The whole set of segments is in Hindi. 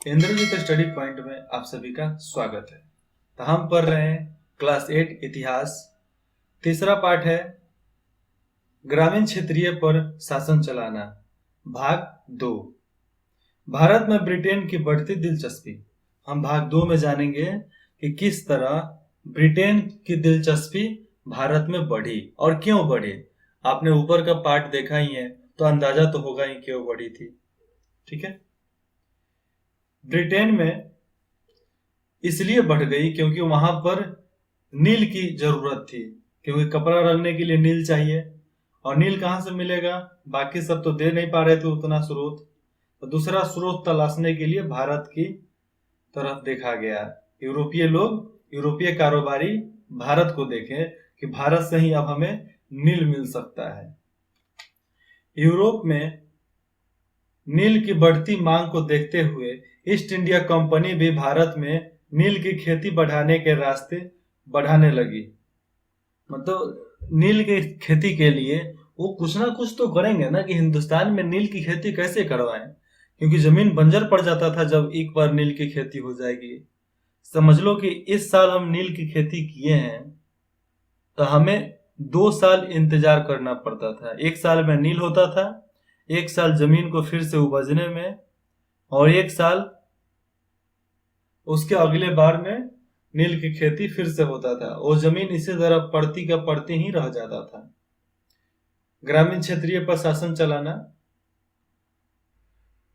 इंद्रजीत स्टडी पॉइंट में आप सभी का स्वागत है। तो हम पढ़ रहे हैं क्लास 8 इतिहास। तीसरा पाठ है ग्रामीण क्षेत्रीय पर शासन चलाना, भाग 2। भारत में ब्रिटेन की बढ़ती दिलचस्पी। हम भाग 2 में जानेंगे कि किस तरह ब्रिटेन की दिलचस्पी भारत में बढ़ी और क्यों बढ़ी। आपने ऊपर का पार्ट देखा ही है तो अंदाजा तो होगा ही क्यों बढ़ी थी। ठीक है। ब्रिटेन में इसलिए बढ़ गई क्योंकि वहां पर नील की जरूरत थी, क्योंकि कपड़ा रंगने के लिए नील चाहिए और नील कहाँ से मिलेगा, बाकी सब तो दे नहीं पा रहे थे उतना स्रोत, तो दूसरा स्रोत तलाशने के लिए भारत की तरफ देखा गया। यूरोपीय कारोबारी भारत को देखे कि भारत से ही अब हमें नील मिल सकता है। यूरोप में नील की बढ़ती मांग को देखते हुए ईस्ट इंडिया कंपनी भी भारत में नील की खेती बढ़ाने के रास्ते बढ़ाने लगी। मतलब नील की खेती के लिए वो कुछ ना कुछ तो करेंगे ना कि हिंदुस्तान में नील की खेती कैसे करवाएं, क्योंकि जमीन बंजर पड़ जाता था जब एक बार नील की खेती हो जाएगी। समझ लो कि इस साल हम नील की खेती किए हैं तो हमें 2 साल इंतजार करना पड़ता था। एक साल में नील होता था, एक साल जमीन को फिर से उपजने में, और एक साल उसके अगले बार में नील की खेती फिर से होता था। वो जमीन इसी तरह पड़ती का पड़ती ही रह जाता था। ग्रामीण क्षेत्रीय पर शासन चलाना।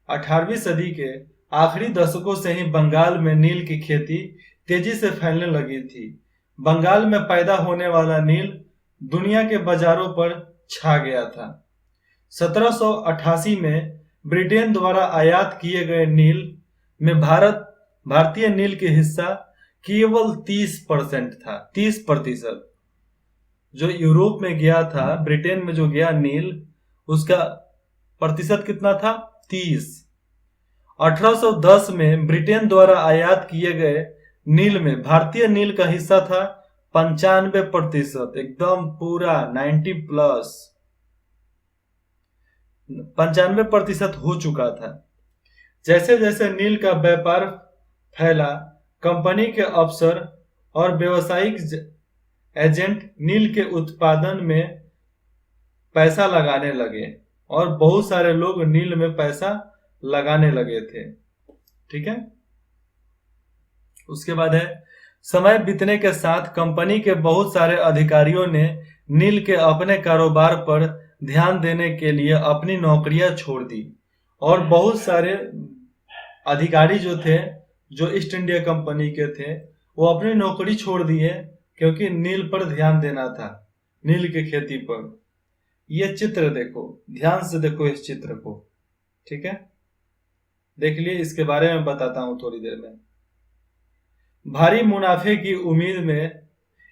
18वीं सदी के आखिरी दशकों से ही बंगाल में नील की खेती तेजी से फैलने लगी थी। बंगाल में पैदा होने वाला नील दुनिया के बाजारों पर छा गया था। 1788 में ब्रिटेन द्वारा आयात किए गए नील में भारतीय नील की हिस्सा केवल 30% था। 30%। जो यूरोप में गया था, ब्रिटेन में जो गया नील, उसका प्रतिशत कितना था? 30। 1810 में ब्रिटेन द्वारा आयात किए गए नील में भारतीय नील का हिस्सा था 95%, एकदम पूरा 90+। 95% हो चुका था। जैसे जैसे नील का व्यापार फैला, कंपनी के अफसर और व्यावसायिक एजेंट नील के उत्पादन में पैसा लगाने लगे और बहुत सारे लोग नील में पैसा लगाने लगे थे। ठीक है। उसके बाद है समय बीतने के साथ कंपनी के बहुत सारे अधिकारियों ने नील के अपने कारोबार पर ध्यान देने के लिए अपनी नौकरियां छोड़ दी, और बहुत सारे अधिकारी जो थे, जो ईस्ट इंडिया कंपनी के थे, वो अपनी नौकरी छोड़ दिए क्योंकि नील पर ध्यान देना था, नील की खेती पर। ये चित्र देखो, ध्यान से देखो इस चित्र को। ठीक है, देख लिए, इसके बारे में बताता हूं थोड़ी देर में। भारी मुनाफे की उम्मीद में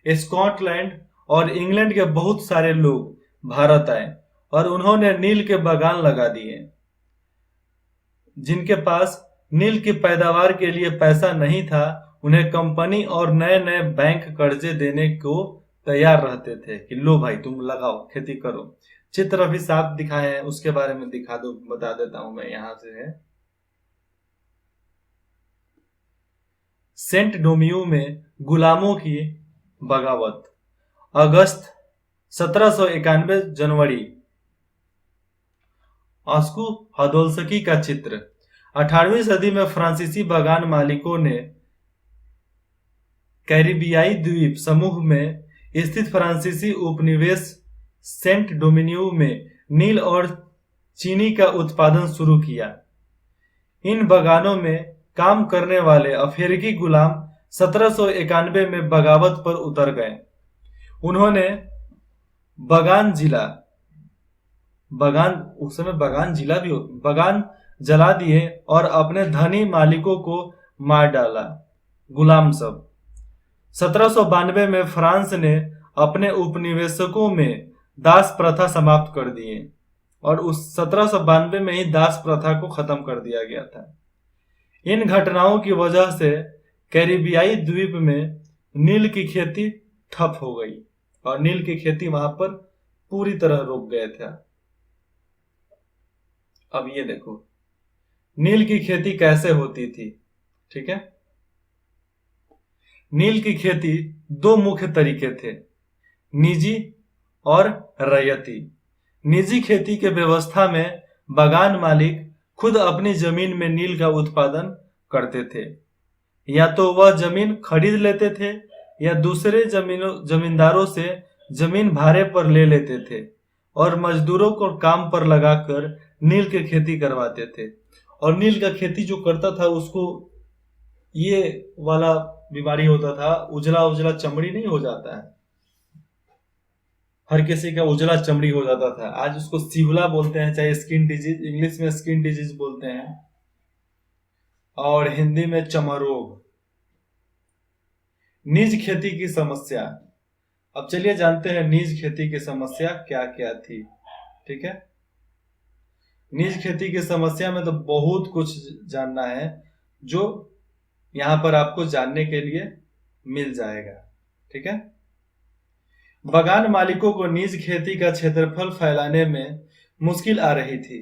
स्कॉटलैंड और इंग्लैंड के बहुत सारे लोग भारत आए और उन्होंने नील के बागान लगा दिए। जिनके पास नील की पैदावार के लिए पैसा नहीं था, उन्हें कंपनी और नए नए बैंक कर्जे देने को तैयार रहते थे कि लो भाई तुम लगाओ, खेती करो। चित्र अभी साफ दिखाए हैं, उसके बारे में दिखा दो, बता देता हूं मैं। यहां से है सेंट डोमियो में गुलामों की बगावत, अगस्त 1791, जनवरी। ऑस्कू हदोल्स्की का चित्र। 18वीं सदी में फ्रांसीसी बागान मालिकों ने कैरिबियाई द्वीप समूह में स्थित फ्रांसीसी उपनिवेश सेंट डोमिनियो में नील और चीनी का उत्पादन शुरू किया। इन बागानों में काम करने वाले अफ्रीकी गुलाम 1791 में बगावत पर उतर गए। उन्होंने उस समय बागान जला दिए और अपने धनी मालिकों को मार डाला। गुलाम सब 1792 में फ्रांस ने अपने उपनिवेशकों में दास प्रथा समाप्त कर दिए, और उस 1792 में ही दास प्रथा को खत्म कर दिया गया था। इन घटनाओं की वजह से कैरिबियाई द्वीप में नील की खेती ठप हो गई और नील की खेती वहां पर पूरी तरह रुक गया था। अब ये देखो, नील की खेती कैसे होती थी। ठीक है, नील की खेती दो मुख्य तरीके थे, निजी और रैयती। निजी खेती के व्यवस्था में बागान मालिक खुद अपनी जमीन में नील का उत्पादन करते थे। या तो वह जमीन खरीद लेते थे या दूसरे जमींदारों से जमीन भाड़े पर ले लेते थे और मजदूरों को काम पर लगाकर नील की खेती करवाते थे। और नील का खेती जो करता था उसको ये वाला बीमारी होता था, उजला उजला चमड़ी नहीं हो जाता है, हर किसी का उजला चमड़ी हो जाता था। आज उसको सिवला बोलते हैं, चाहे स्किन डिजीज, इंग्लिश में स्किन डिजीज बोलते हैं और हिंदी में चमरोग। निज खेती की समस्या। अब चलिए जानते हैं निज खेती की समस्या क्या क्या थी। ठीक है, निज खेती की समस्या में तो बहुत कुछ जानना है जो यहां पर आपको जानने के लिए मिल जाएगा। ठीक है, बागान मालिकों को निज खेती का क्षेत्रफल फैलाने में मुश्किल आ रही थी।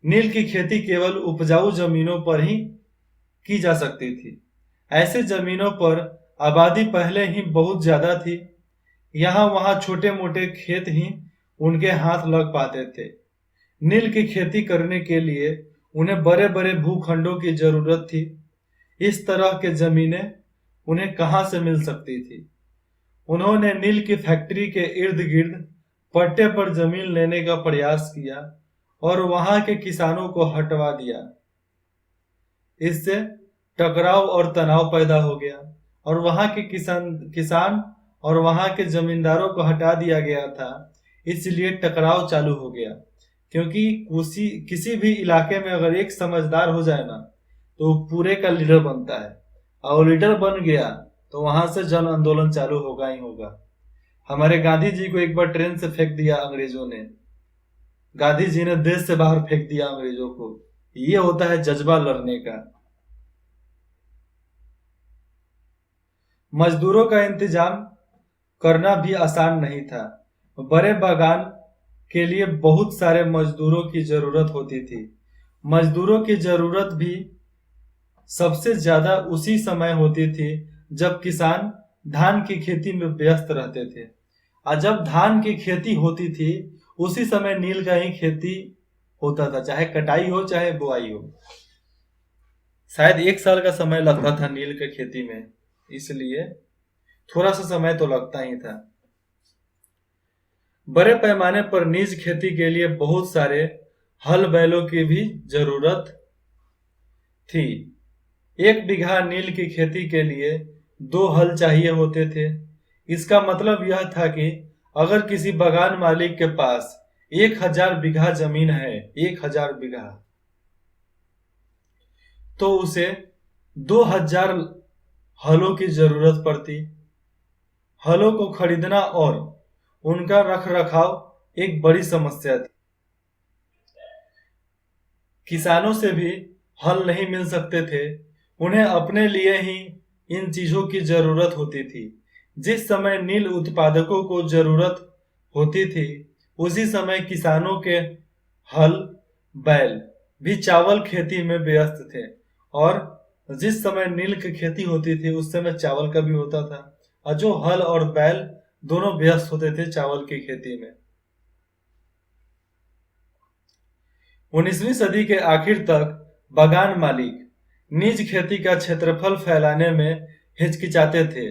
नील की खेती केवल उपजाऊ जमीनों पर ही की जा सकती थी। ऐसे जमीनों पर आबादी पहले ही बहुत ज्यादा थी, यहाँ वहां छोटे मोटे खेत ही उनके हाथ लग पाते थे। नील की खेती करने के लिए उन्हें बड़े बड़े भूखंडों की जरूरत थी। इस तरह के जमीनें उन्हें कहां से मिल सकती थी। उन्होंने नील की फैक्ट्री के इर्द गिर्द पट्टे पर जमीन लेने का प्रयास किया और वहां के किसानों को हटवा दिया। इससे टकराव और तनाव पैदा हो गया और वहां के किसान और वहां के जमींदारों को हटा दिया गया था, इसलिए टकराव चालू हो गया। क्योंकि किसी भी इलाके में अगर एक समझदार हो जाए ना तो पूरे का लीडर बनता है, और लीडर बन गया तो वहां से जन आंदोलन चालू होगा ही होगा। हमारे गांधी जी को एक बार ट्रेन से फेंक दिया अंग्रेजों ने, गांधी जी ने देश से बाहर फेंक दिया अंग्रेजों को। ये होता है जज्बा लड़ने का। मजदूरों का इंतजाम करना भी आसान नहीं था। बड़े बागान के लिए बहुत सारे मजदूरों की जरूरत होती थी। मजदूरों की जरूरत भी सबसे ज्यादा उसी समय होती थी जब किसान धान की खेती में व्यस्त रहते थे। और जब धान की खेती होती थी उसी समय नील का ही खेती होता था, चाहे कटाई हो चाहे बुआई हो। शायद एक साल का समय लगता था नील के खेती में, इसलिए थोड़ा सा समय तो लगता ही था। बड़े पैमाने पर निज खेती के लिए बहुत सारे हल बैलों की भी जरूरत थी। 1 बीघा नील की खेती के लिए 2 हल चाहिए होते थे। इसका मतलब यह था कि अगर किसी बागान मालिक के पास 1000 बीघा जमीन है, 1000 बीघा, तो उसे 2000 हलों की जरूरत पड़ती। हलों को खरीदना और उनका रख रखाव एक बड़ी समस्या थी। किसानों से भी हल नहीं मिल सकते थे, उन्हें अपने लिए ही इन चीजों की जरूरत होती थी। जिस समय नील उत्पादकों को जरूरत होती थी उसी समय किसानों के हल बैल भी चावल खेती में व्यस्त थे, और जिस समय नील की खेती होती थी उस समय चावल का भी होता था, और जो हल और बैल दोनों व्यस्त होते थे चावल की खेती में। 19वीं सदी के आखिर तक बागान मालिक निज खेती का क्षेत्रफल फैलाने में हिचकिचाते थे।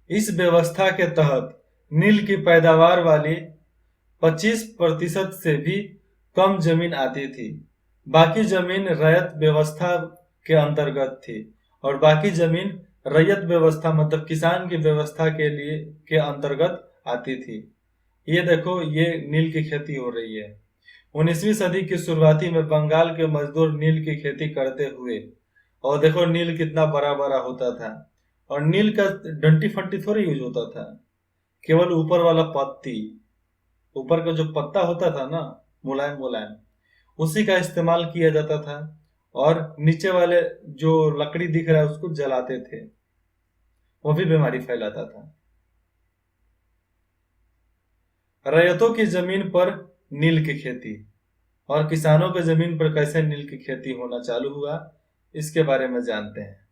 इस व्यवस्था के तहत नील की पैदावार वाली 25% से भी कम जमीन आती थी। बाकी जमीन रैयत व्यवस्था के अंतर्गत थी, और बाकी जमीन रैयत व्यवस्था मतलब किसान की व्यवस्था के अंतर्गत आती थी। ये देखो, ये नील की खेती हो रही है। 19वीं सदी की शुरुआती में बंगाल के मजदूर नील की खेती करते हुए, और देखो नील कितना बड़ा बड़ा होता था, और नील का डंटी फंटी थोड़ी यूज होता था, केवल ऊपर वाला पत्ती, ऊपर का जो पत्ता होता था ना मुलायम मुलायम, उसी का इस्तेमाल किया जाता था, और नीचे वाले जो लकड़ी दिख रहा है उसको जलाते थे, वो भी बीमारी फैलाता था। रैयतों की जमीन पर नील की खेती। और किसानों के जमीन पर कैसे नील की खेती होना चालू हुआ, इसके बारे में जानते हैं।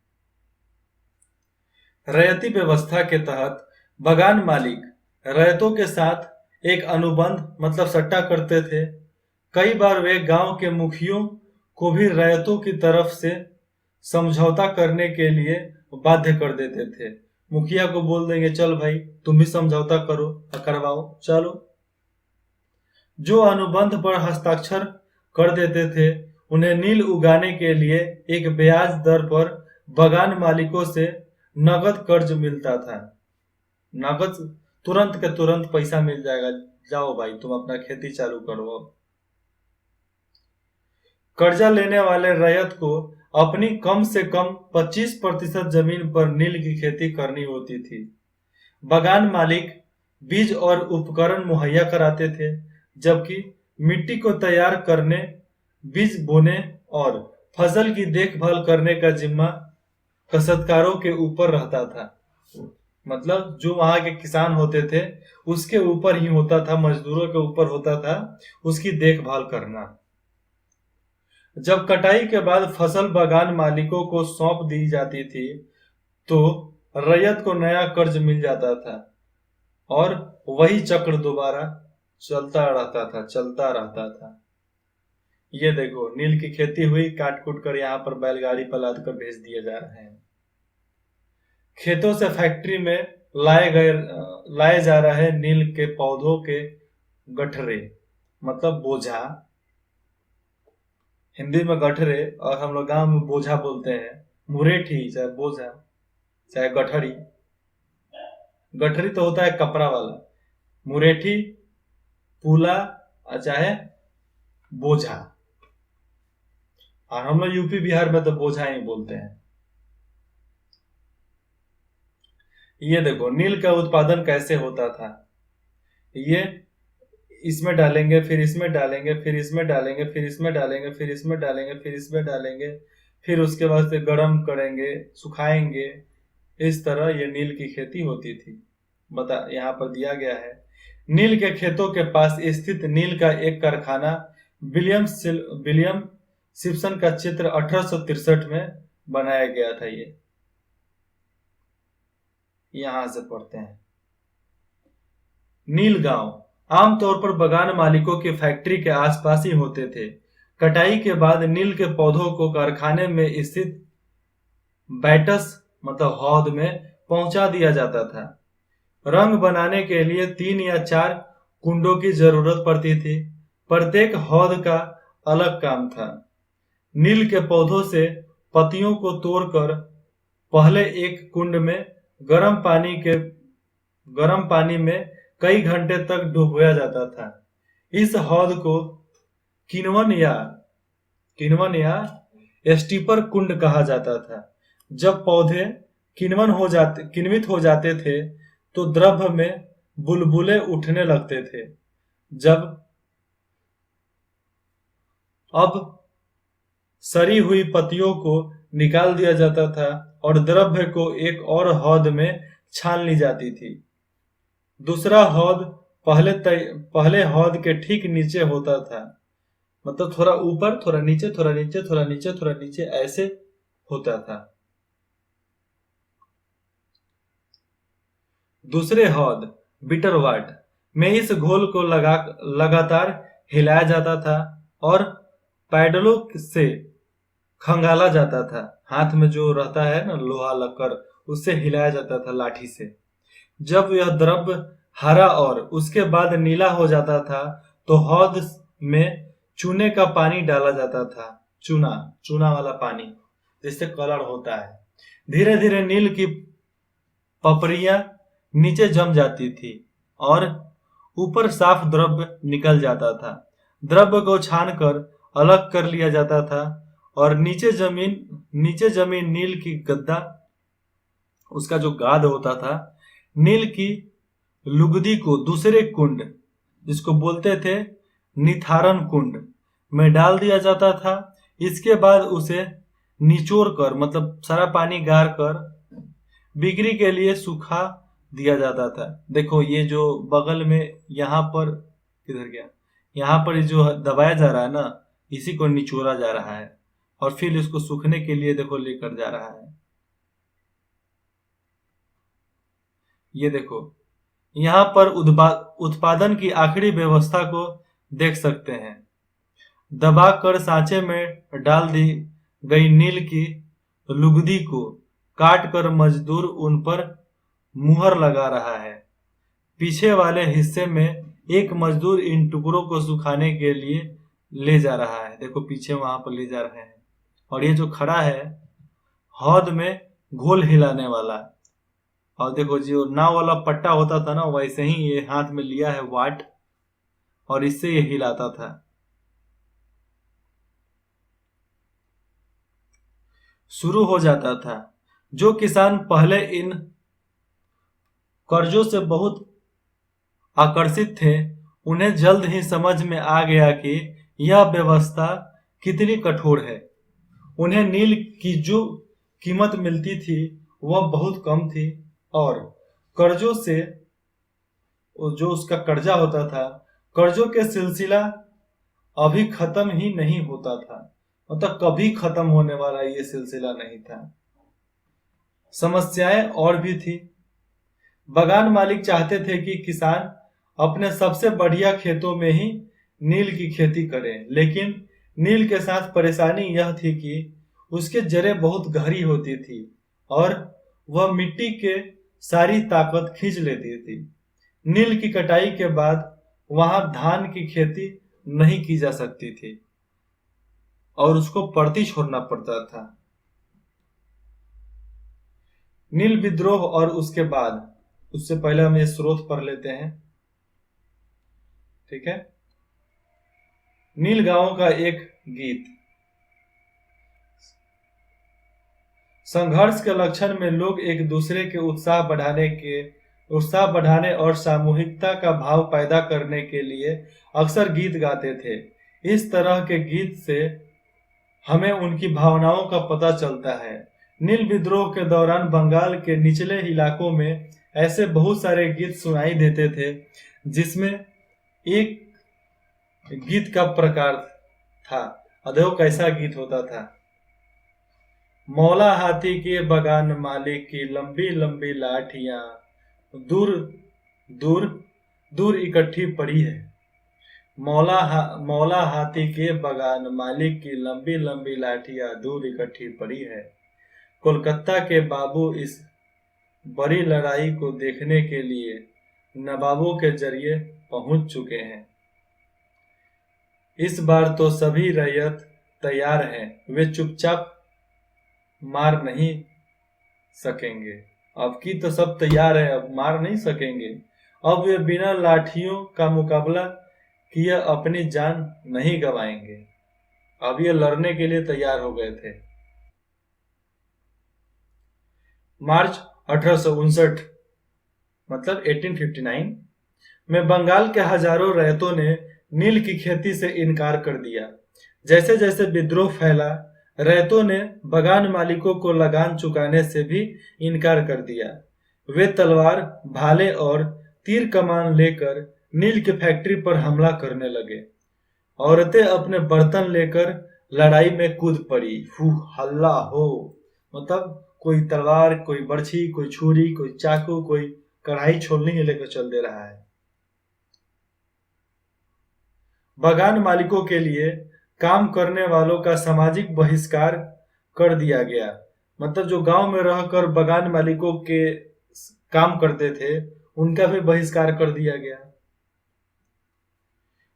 रैयती व्यवस्था के तहत बगान मालिक रैयतों के साथ एक अनुबंध मतलब सट्टा करते थे। कई बार वे गांव के मुखियों को भी रैयतों की तरफ से समझौता करने के लिए बाध्य कर देते थे। मुखिया को बोल देंगे चल भाई तुम भी समझौता करो, करवाओ, चलो। जो अनुबंध पर हस्ताक्षर कर देते थे उन्हें नील उगाने के लिए एक ब्याज दर पर बगान मालिकों से नगद कर्ज मिलता था। नगद तुरंत के तुरंत पैसा मिल जाएगा, जाओ भाई तुम अपना खेती चालू करो। कर्जा लेने वाले रैयत को अपनी कम से कम 25% जमीन पर नील की खेती करनी होती थी। बगान मालिक बीज और उपकरण मुहैया कराते थे, जबकि मिट्टी को तैयार करने, बीज बोने और फसल की देखभाल करने का जिम्मा काश्तकारों के ऊपर रहता था। मतलब जो वहां के किसान होते थे उसके ऊपर ही होता था, मजदूरों के ऊपर होता था उसकी देखभाल करना। जब कटाई के बाद फसल बगान मालिकों को सौंप दी जाती थी तो रैयत को नया कर्ज मिल जाता था और वही चक्र दोबारा चलता रहता था। ये देखो नील की खेती हुई, काट कूट कर यहाँ पर बैलगाड़ी पर लाद कर भेज दिए जा रहे हैं। खेतों से फैक्ट्री में लाए जा रहे नील के पौधों के गठरे मतलब बोझा, हिंदी में गठरे और हम लोग गांव में बोझा बोलते हैं। मुरेठी चाहे बोझा चाहे गठरी, गठरी तो होता है कपड़ा वाला, मुरेठी पुला चाहे बोझा, और हम लोग यूपी बिहार में तो बोझा ही बोलते हैं। ये देखो नील का उत्पादन कैसे होता था। ये इसमें डालेंगे, फिर इसमें डालेंगे, फिर इसमें डालेंगे, फिर इसमें डालेंगे, फिर इसमें डालेंगे, फिर इसमें डालेंगे, फिर उसके बाद से गर्म करेंगे, सुखाएंगे। इस तरह ये नील की खेती होती थी। यहाँ पर दिया गया है। नील के खेतों के पास स्थित नील का एक कारखाना विलियम सिप्सन का चित्र 1863 में बनाया गया था। ये यहां से पढ़ते हैं। नील गांव आमतौर पर बगान मालिकों की फैक्ट्री के आसपास ही होते थे। कटाई के बाद नील के पौधों को कारखाने में स्थित बैटस मतलब हौद में पहुंचा दिया जाता था। रंग बनाने के लिए 3 या 4 कुंडों की जरूरत पड़ती थी। प्रत्येक हौद का अलग काम था। नील के पौधों से पत्तियों को तोड़कर पहले एक कुंड में गर्म पानी में कई घंटे तक डुबोया जाता था। इस हौद को किण्वन या स्टीपर कुंड कहा जाता था। जब पौधे किण्वित हो जाते थे तो द्रव में बुलबुले उठने लगते थे। अब सड़ी हुई पत्तियों को निकाल दिया जाता था और द्रव्य को एक और हौद में छान ली जाती थी। दूसरा हौद पहले हौद के ठीक नीचे होता था, मतलब थोड़ा ऊपर, थोड़ा नीचे, थोड़ा नीचे, थोड़ा नीचे, थोड़ा नीचे, ऐसे होता था। दूसरे हौद बिटरवाट में इस घोल को लगातार हिलाया जाता था और पैडलों से खंगाला जाता था। हाथ में जो रहता है ना लोहा लक्कर, उससे हिलाया जाता था लाठी से। जब यह द्रव्य हरा और उसके बाद नीला हो जाता था तो हौद में चूने का पानी डाला जाता था। चूना वाला पानी जिससे कलर होता है। धीरे धीरे नील की पपड़ियां नीचे जम जाती थी और ऊपर साफ द्रव्य निकल जाता था। द्रव्य को छानकर अलग कर लिया जाता था और नीचे जमीन नील की गद्दा, उसका जो गाद होता था, नील की लुगदी को दूसरे कुंड जिसको बोलते थे निथारण कुंड में डाल दिया जाता था। इसके बाद उसे निचोड़ कर मतलब सारा पानी गार कर बिक्री के लिए सुखा दिया जाता था। देखो ये जो बगल में यहाँ पर किधर गया, यहाँ पर जो दबाया जा रहा है ना, इसी को निचोड़ा जा रहा है और फिर इसको सूखने के लिए देखो लेकर जा रहा है। ये देखो, यहाँ पर उत्पादन की आखिरी व्यवस्था को देख सकते हैं। दबाकर सांचे में डाल दी गई नील की लुगदी को काट कर मजदूर उन पर मुहर लगा रहा है। पीछे वाले हिस्से में एक मजदूर इन टुकड़ों को सुखाने के लिए ले जा रहा है। देखो पीछे वहां पर ले जा रहे हैं। और ये जो खड़ा है हौद में घोल हिलाने वाला, और देखो जो नाव वाला पट्टा होता था ना, वैसे ही ये हाथ में लिया है वाट, और इससे ये हिलाता था। शुरू हो जाता था। जो किसान पहले इन कर्जों से बहुत आकर्षित थे, उन्हें जल्द ही समझ में आ गया कि यह व्यवस्था कितनी कठोर है। उन्हें नील की जो कीमत मिलती थी वह बहुत कम थी, और कर्जों से जो उसका कर्जा होता था, कर्जों के सिलसिला अभी खत्म ही नहीं होता था। मतलब कभी खत्म होने वाला ये सिलसिला नहीं था। समस्याएं और भी थी। बागान मालिक चाहते थे कि किसान अपने सबसे बढ़िया खेतों में ही नील की खेती करें, लेकिन नील के साथ परेशानी यह थी कि उसके जड़ें बहुत गहरी होती थी और वह मिट्टी के सारी ताकत खींच लेती थी। नील की कटाई के बाद वहां धान की खेती नहीं की जा सकती थी और उसको पड़ती छोड़ना पड़ता था। नील विद्रोह और उसके बाद, उससे पहले हम ये स्रोत पढ़ लेते हैं, ठीक है। नील गांवों का एक गीत। संघर्ष के लक्षण में लोग एक दूसरे के उत्साह बढ़ाने और सामूहिकता का भाव पैदा करने के लिए अक्सर गीत गाते थे। इस तरह के गीत से हमें उनकी भावनाओं का पता चलता है। नील विद्रोह के दौरान बंगाल के निचले इलाकों में ऐसे बहुत सारे गीत सुनाई देते थे, जिसमें एक गीत का प्रकार था। देखो कैसा गीत होता था। मौला हाथी के बगान मालिक की लंबी लंबी लाठियां दूर दूर दूर इकट्ठी पड़ी है। मौला हाथी के बगान मालिक की लंबी लंबी लाठियां दूर इकट्ठी पड़ी है। कोलकाता के बाबू इस बड़ी लड़ाई को देखने के लिए नवाबों के जरिए पहुंच चुके हैं। इस बार तो सभी रैयत तैयार हैं, वे चुपचाप मार नहीं सकेंगे। अब की तो सब तैयार है, अब मार नहीं सकेंगे। अब वे बिना लाठियों का मुकाबला किए अपनी जान नहीं गंवाएंगे। अब ये लड़ने के लिए तैयार हो गए थे। मार्च 1859 मतलब 1859 में बंगाल के हजारों रैयतों ने नील की खेती से इनकार कर दिया। जैसे जैसे विद्रोह फैला, रैयतों ने बगान मालिकों को लगान चुकाने से भी इनकार कर दिया। वे तलवार, भाले और तीर कमान लेकर नील की फैक्ट्री पर हमला करने लगे। औरतें अपने बर्तन लेकर लड़ाई में कूद पड़ी। हल्ला हो, मतलब कोई तलवार, कोई बर्छी, कोई छुरी, कोई चाकू, कोई कढ़ाई छोलनी लेकर चल दे रहा है। बगान मालिकों के लिए काम करने वालों का सामाजिक बहिष्कार कर दिया गया। मतलब जो गांव में रहकर बगान मालिकों के काम करते थे, उनका भी बहिष्कार कर दिया गया।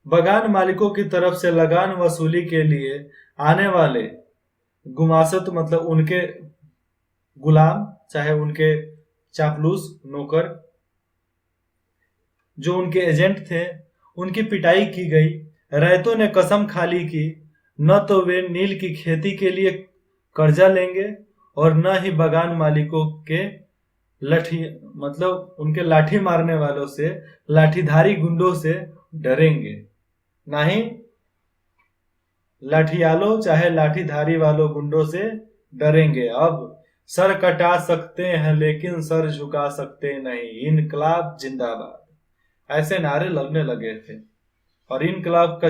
बगान मालिकों की तरफ से लगान वसूली के लिए आने वाले गुमासत, मतलब उनके गुलाम, चाहे उनके चापलूस नौकर, जो उनके एजेंट थे, उनकी पिटाई की गई। रैयतों ने कसम खा ली कि न तो वे नील की खेती के लिए कर्जा लेंगे और न ही बगान मालिकों के उनके लाठी मारने वालों से, लाठीधारी गुंडों से डरेंगे। ना ही लाठियालों चाहे लाठीधारी वालों गुंडों से डरेंगे। अब सर कटा सकते हैं लेकिन सर झुका सकते नहीं, इनकलाब जिंदाबाद, ऐसे नारे लगने लगे थे। और इनकलाब का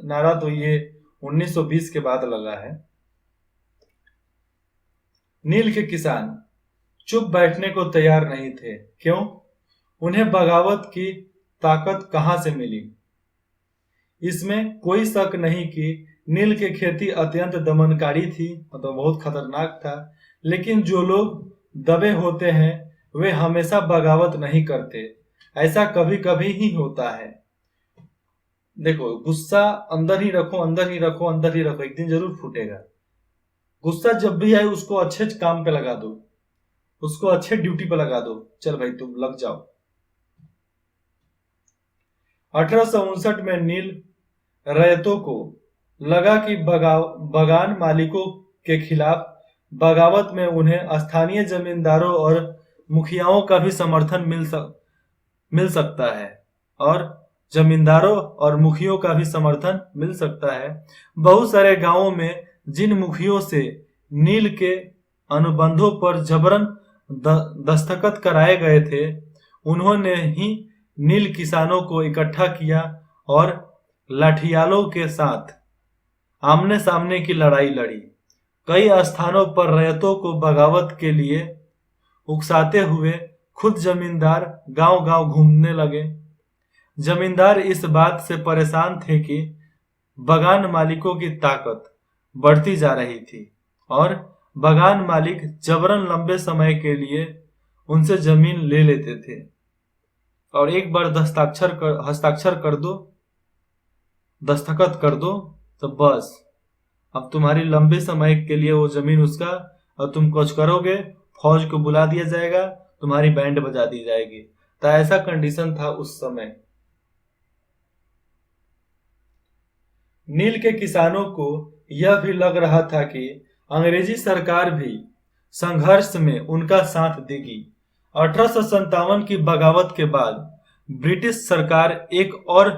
नारा तो ये 1920 के बाद लगा है। नील के किसान चुप बैठने को तैयार नहीं थे। क्यों? उन्हें बगावत की ताकत कहां से मिली? इसमें कोई शक नहीं कि नील की खेती अत्यंत दमनकारी थी, मतलब बहुत खतरनाक था। लेकिन जो लोग दबे होते हैं वे हमेशा बगावत नहीं करते। ऐसा कभी कभी ही होता है। देखो, गुस्सा अंदर ही रखो, अंदर ही रखो, अंदर ही रखो, एक दिन जरूर फूटेगा। गुस्सा जब भी आए उसको अच्छे काम पे लगा दो, उसको अच्छे ड्यूटी पे लगा दो। चल भाई तुम लग जाओ। 1859 में नील रैयतों को लगा कि बगान मालिकों के खिलाफ बगावत में उन्हें स्थानीय जमींदारों और मुखियाओं का भी समर्थन मिल सकता है, और जमींदारों और मुखियों का भी समर्थन मिल सकता है। बहुत सारे गांवों में जिन मुखियों से नील के अनुबंधों पर जबरन दस्तखत कराए गए थे, उन्होंने ही नील किसानों को इकट्ठा किया और लाठियालों के साथ आमने सामने की लड़ाई लड़ी। कई स्थानों पर रैयतों को बगावत के लिए उकसाते हुए खुद जमींदार गांव-गांव घूमने लगे। जमींदार इस बात से परेशान थे कि बगान मालिकों की ताकत बढ़ती जा रही थी और बगान मालिक जबरन लंबे समय के लिए उनसे जमीन ले लेते थे। और एक बार हस्ताक्षर कर दो, दस्तखत कर दो, तो बस अब तुम्हारी लंबे समय के लिए वो जमीन उसका, और तुम कुछ करोगे फौज को बुला दिया जाएगा, तुम्हारी बैंड बजा दी जाएगी। तो ऐसा कंडीशन था उस समय। नील के किसानों को यह भी लग रहा था कि अंग्रेजी सरकार भी संघर्ष में उनका साथ देगी। 1857 की बगावत के बाद ब्रिटिश सरकार एक और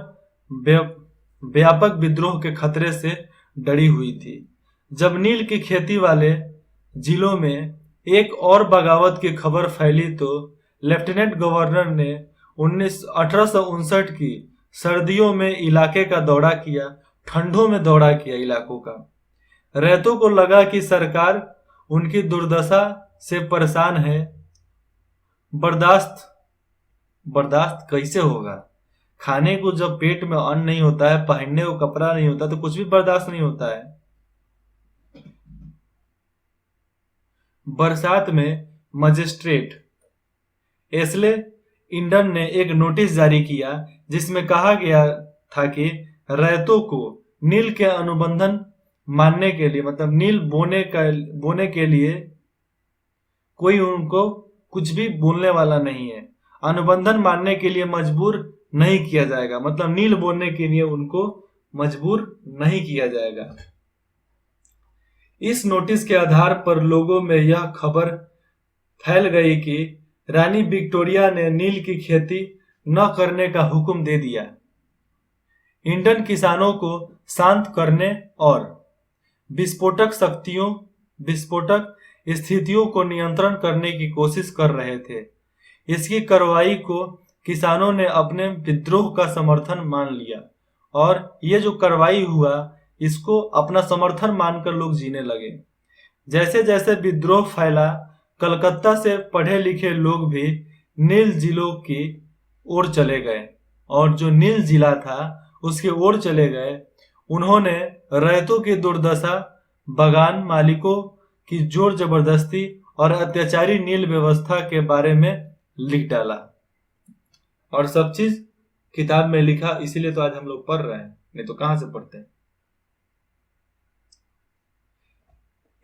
व्यापक विद्रोह के खतरे से डरी हुई थी। जब नील की खेती वाले जिलों में एक और बगावत की खबर फैली तो लेफ्टिनेंट गवर्नर ने 1859 की सर्दियों में इलाके का दौरा किया, ठंडों में दौरा किया इलाकों का। रैयतों को लगा कि सरकार उनकी दुर्दशा से परेशान है। बर्दाश्त कैसे होगा? खाने को जब पेट में अन्न नहीं होता है, पहनने को कपड़ा नहीं होता, तो कुछ भी बर्दाश्त नहीं होता है। बरसात में मजिस्ट्रेट एस्ले इंडन ने एक नोटिस जारी किया जिसमें कहा गया था कि रैयतों को नील के अनुबंधन मानने के लिए, मतलब नील बोने के लिए कोई उनको कुछ भी बोलने वाला नहीं है। अनुबंधन मानने के लिए मजबूर नहीं किया जाएगा, मतलब नील बोने के लिए उनको मजबूर नहीं किया जाएगा। इस नोटिस के आधार पर लोगों में यह खबर फैल गई कि रानी विक्टोरिया ने नील की खेती न करने का हुक्म दे दिया। इंडियन किसानों को शांत करने और विस्फोटक स्थितियों को नियंत्रण करने की कोशिश कर रहे थे। इसकी कार्रवाई को किसानों ने अपने विद्रोह का समर्थन मान लिया, और ये जो कार्रवाई हुआ इसको अपना समर्थन मानकर लोग जीने लगे। जैसे जैसे विद्रोह फैला, कलकत्ता से पढ़े लिखे लोग भी नील जिलों की ओर चले गए, और जो नील जिला था उसकी ओर चले गए। उन्होंने रैयतों की दुर्दशा, बगान मालिकों की जोर जबरदस्ती और अत्याचारी नील व्यवस्था के बारे में लिख डाला, और सब चीज किताब में लिखा। इसीलिए तो आज हम लोग पढ़ रहे हैं, नहीं तो कहां से पढ़ते हैं।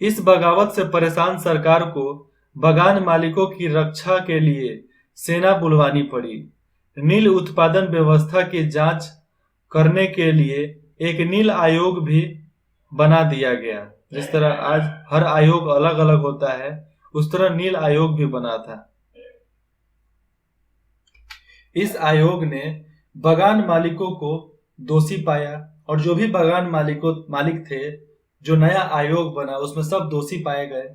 इस बगावत से परेशान सरकार को बगान मालिकों की रक्षा के लिए सेना बुलवानी पड़ी। नील उत्पादन व्यवस्था की जांच करने के लिए एक नील आयोग भी बना दिया गया। जिस तरह आज हर आयोग अलग अलग होता है, उस तरह नील आयोग भी बना था। इस आयोग ने बगान मालिकों को दोषी पाया, और जो भी बगान मालिक थे, जो नया आयोग बना उसमें सब दोषी पाए गए।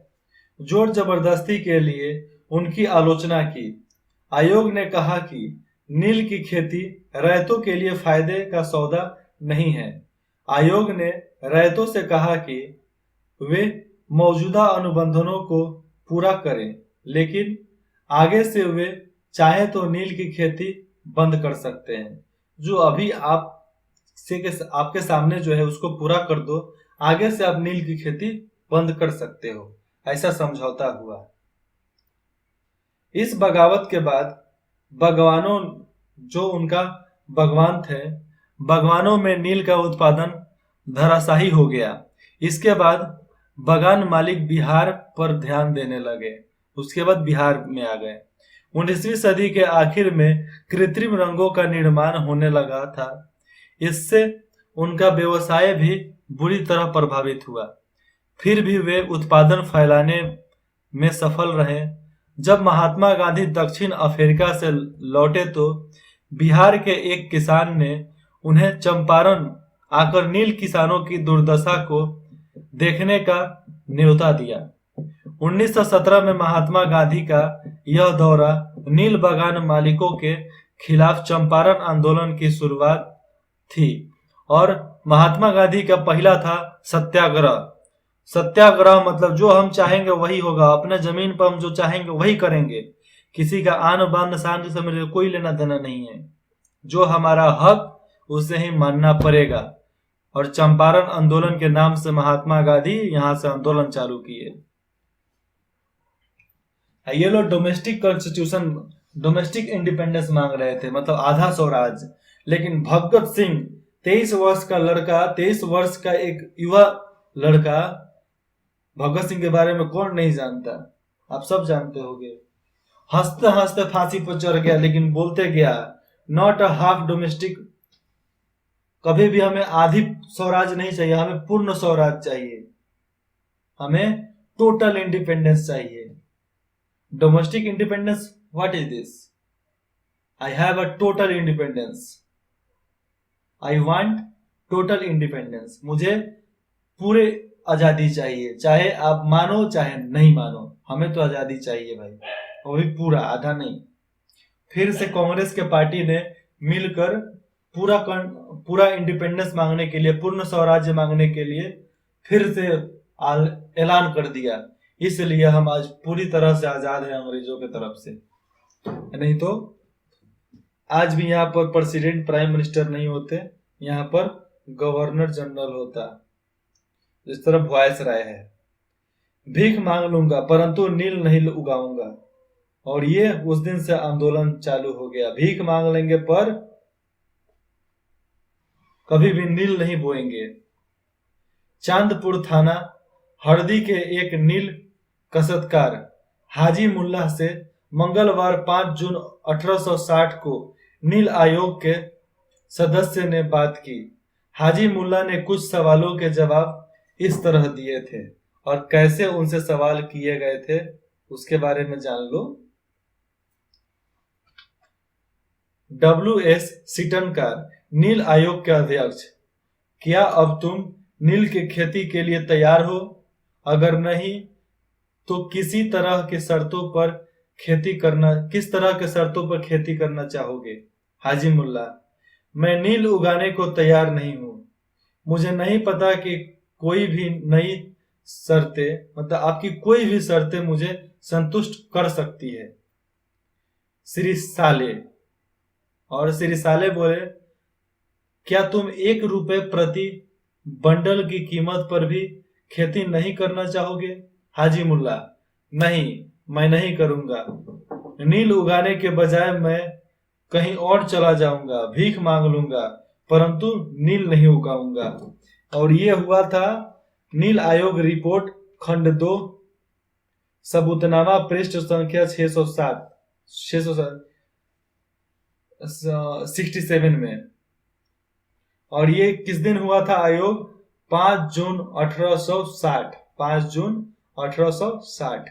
जोर जबरदस्ती के लिए उनकी आलोचना की। आयोग ने कहा कि नील की खेती रैयतों के लिए फायदे का सौदा नहीं है। आयोग ने रैयतों से कहा कि वे मौजूदा अनुबंधों को पूरा करें, लेकिन आगे से वे चाहे तो नील की खेती बंद कर सकते हैं। जो अभी आपके सामने जो है उसको पूरा कर दो, आगे से आप नील की खेती बंद कर सकते हो, ऐसा समझौता हुआ। इस बगावत के बाद बागवानों, जो उनका बागवान थे, बागवानों में नील का उत्पादन धराशायी हो गया। इसके बाद बागान मालिक बिहार पर ध्यान देने लगे। उसके बाद बिहार में आ गए। 19वीं सदी के आखिर में कृत्रिम रंगों का निर्माण होने लगा था। इससे उनका व्यवसाय भी बुरी तरह प्रभावित हुआ। फिर भी वे उत्पादन फैलाने में सफल रहे। जब महात्मा गांधी दक्षिण अफ्रीका से लौटे तो बिहार के एक किसान ने उन्हें चंपारण आकर नील किसानों की दुर्दशा को देखने का न्योता दिया। 1917 में महात्मा गांधी का यह दौरा नील बागान मालिकों के खिलाफ चंपारण आंदोलन की शुरुआत थी और महात्मा गांधी का पहला था सत्याग्रह। सत्याग्रह मतलब जो हम चाहेंगे वही होगा, अपने जमीन पर हम जो चाहेंगे वही करेंगे, किसी का आन बान शान से मेरे कोई लेना देना नहीं है, जो हमारा हक उसे ही मानना पड़ेगा। और चंपारण आंदोलन के नाम से महात्मा गांधी यहां से आंदोलन चालू किए। ये लोग डोमेस्टिक कॉन्स्टिट्यूशन, डोमेस्टिक इंडिपेंडेंस मांग रहे थे, मतलब आधा स्वराज। लेकिन भगत सिंह 23 वर्ष का लड़का, 23 वर्ष का एक युवा लड़का, भगत सिंह के बारे में कौन नहीं जानता, आप सब जानते होंगे। हंसते हंसते फांसी पर चढ़ गया, लेकिन बोलते गया नॉट अ हाफ डोमेस्टिक। कभी भी हमें आधी स्वराज नहीं चाहिए, हमें पूर्ण स्वराज चाहिए, हमें टोटल इंडिपेंडेंस चाहिए। Domestic independence, what is this? I have a total independence, I want total independence. मुझे पूरे आजादी चाहिए, चाहे आप मानो चाहे नहीं मानो, हमें तो आजादी चाहिए भाई, वो भी पूरा, आधा नहीं। फिर से कांग्रेस के पार्टी ने मिलकर पूरा इंडिपेंडेंस मांगने के लिए, पूर्ण स्वराज्य मांगने के लिए फिर से ऐलान कर दिया। इसलिए हम आज पूरी तरह से आजाद हैं अंग्रेजों की तरफ से। नहीं तो आज भी यहाँ पर प्रेसिडेंट, प्राइम मिनिस्टर नहीं होते, यहाँ पर गवर्नर जनरल होता, जिस तरह वॉयस राय है। भीख मांग लूंगा परंतु नील नहीं उगाऊंगा। और ये उस दिन से आंदोलन चालू हो गया। भीख मांग लेंगे पर कभी भी नील नहीं बोएंगे। चांदपुर थाना हरदी के एक नील कसरतकार हाजी मुल्ला से मंगलवार 5 जून 1860 को नील आयोग के सदस्य ने बात की। हाजी मुल्ला ने कुछ सवालों के जवाब इस तरह दिए थे, और कैसे उनसे सवाल किए गए थे उसके बारे में जान लो। WS सीटनकर, नील आयोग के अध्यक्ष, क्या अब तुम नील की खेती के लिए तैयार हो? अगर नहीं तो किस तरह के शर्तों पर खेती करना चाहोगे? हाजी मुल्ला, मैं नील उगाने को तैयार नहीं हूं। मुझे नहीं पता कि कोई भी नई शर्तें, मतलब आपकी कोई भी शर्तें मुझे संतुष्ट कर सकती है। श्री साले, और श्री साले बोले, क्या तुम 1 रुपए प्रति बंडल की कीमत पर भी खेती नहीं करना चाहोगे? हाजी मुल्ला, नहीं, मैं नहीं करूंगा। नील उगाने के बजाय मैं कहीं और चला जाऊंगा, भीख मांग लूंगा, परंतु नील नहीं उगाऊंगा। और ये हुआ था नील आयोग रिपोर्ट खंड 2, सबूतनामा पृष्ठ संख्या 667 में। और ये किस दिन हुआ था आयोग? 5 जून 1860, 5 जून 1860।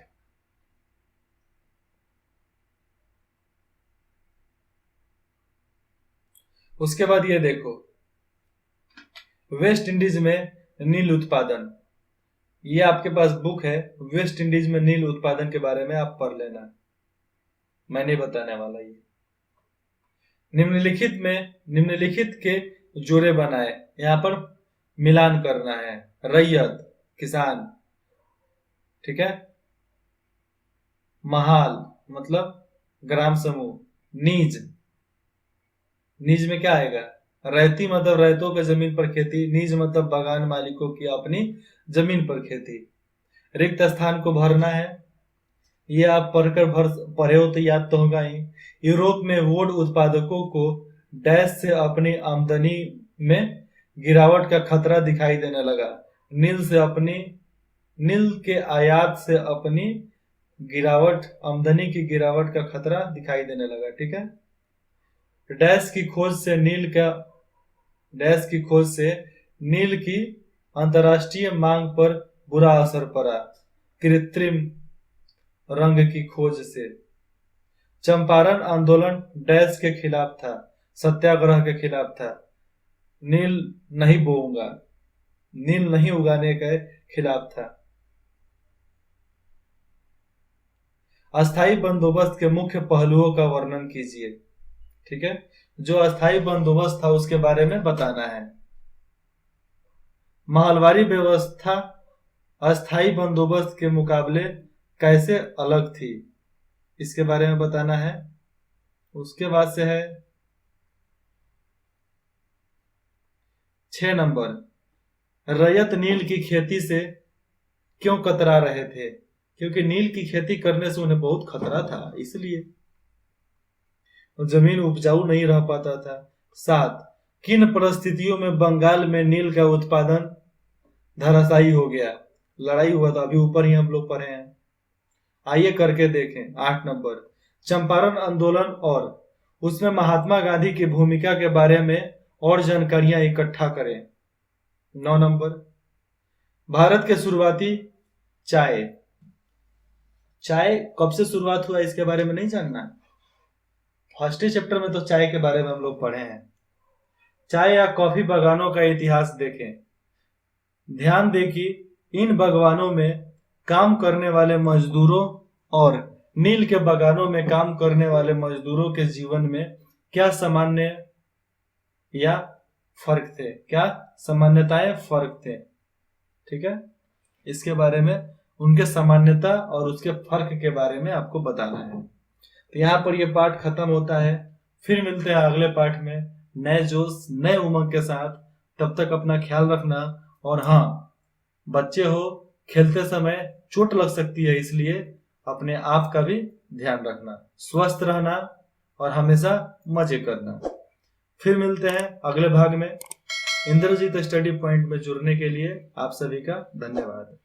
उसके बाद ये देखो, वेस्ट इंडीज में नील उत्पादन, ये आपके पास बुक है, वेस्ट इंडीज में नील उत्पादन के बारे में आप पढ़ लेना, मैं नहीं बताने वाला ये। निम्नलिखित के जोड़े बनाए, यहाँ पर मिलान करना है। रैयत किसान, ठीक है। महाल मतलब ग्राम समूह। नीज में क्या आएगा? रैयती मतलब रैयतों के जमीन पर खेती, नीज मतलब बागान मालिकों की अपनी जमीन पर खेती। रिक्त स्थान को भरना है, ये आप पढ़े हो तो याद तो होगा ही। यूरोप में वुड उत्पादकों को डैश से अपनी आमदनी में गिरावट का खतरा दिखाई देने लगा। नील के आयात से अपनी आमदनी की गिरावट का खतरा दिखाई देने लगा, ठीक है। डैश की खोज से नील की अंतर्राष्ट्रीय मांग पर बुरा असर पड़ा। कृत्रिम रंग की खोज से। चंपारण आंदोलन डैश के खिलाफ था, सत्याग्रह के खिलाफ था। नील नहीं उगाने के खिलाफ था। अस्थायी बंदोबस्त के मुख्य पहलुओं का वर्णन कीजिए, ठीक है। जो अस्थायी बंदोबस्त था उसके बारे में बताना है। महलवारी व्यवस्था अस्थायी बंदोबस्त के मुकाबले कैसे अलग थी, इसके बारे में बताना है। उसके बाद से है 6 नंबर, रैयत नील की खेती से क्यों कतरा रहे थे? क्योंकि नील की खेती करने से उन्हें बहुत खतरा था, इसलिए जमीन उपजाऊ नहीं रह पाता था। 7, किन परिस्थितियों में बंगाल में नील का उत्पादन धराशायी हो गया? लड़ाई हुआ था, अभी ऊपर ही हम लोग पढ़े हैं, आइए करके देखें। 8 नंबर, चंपारण आंदोलन और उसमें महात्मा गांधी की भूमिका के बारे में और जानकारियां इकट्ठा करें। 9 नंबर, भारत के शुरुआती चाय कब से शुरुआत हुआ इसके बारे में नहीं जानना? फर्स्ट चैप्टर में तो चाय के बारे में हम लोग पढ़े हैं। चाय या कॉफी बागानों का इतिहास देखें। ध्यान दें कि इन बागवानों में काम करने वाले मजदूरों और नील के बागानों में काम करने वाले मजदूरों के जीवन में क्या सामान्य या फर्क थे, क्या सामान्यताएं फर्क थे, ठीक है। इसके बारे में, उनके सामान्यता और उसके फर्क के बारे में आपको बताना है। तो यहाँ पर ये पाठ खत्म होता है। फिर मिलते हैं अगले पाठ में नए जोश नए उमंग के साथ। तब तक अपना ख्याल रखना। और हाँ, बच्चे हो, खेलते समय चोट लग सकती है, इसलिए अपने आप का भी ध्यान रखना, स्वस्थ रहना और हमेशा मजे करना। फिर मिलते हैं अगले भाग में। इंद्रजीत स्टडी पॉइंट में जुड़ने के लिए आप सभी का धन्यवाद।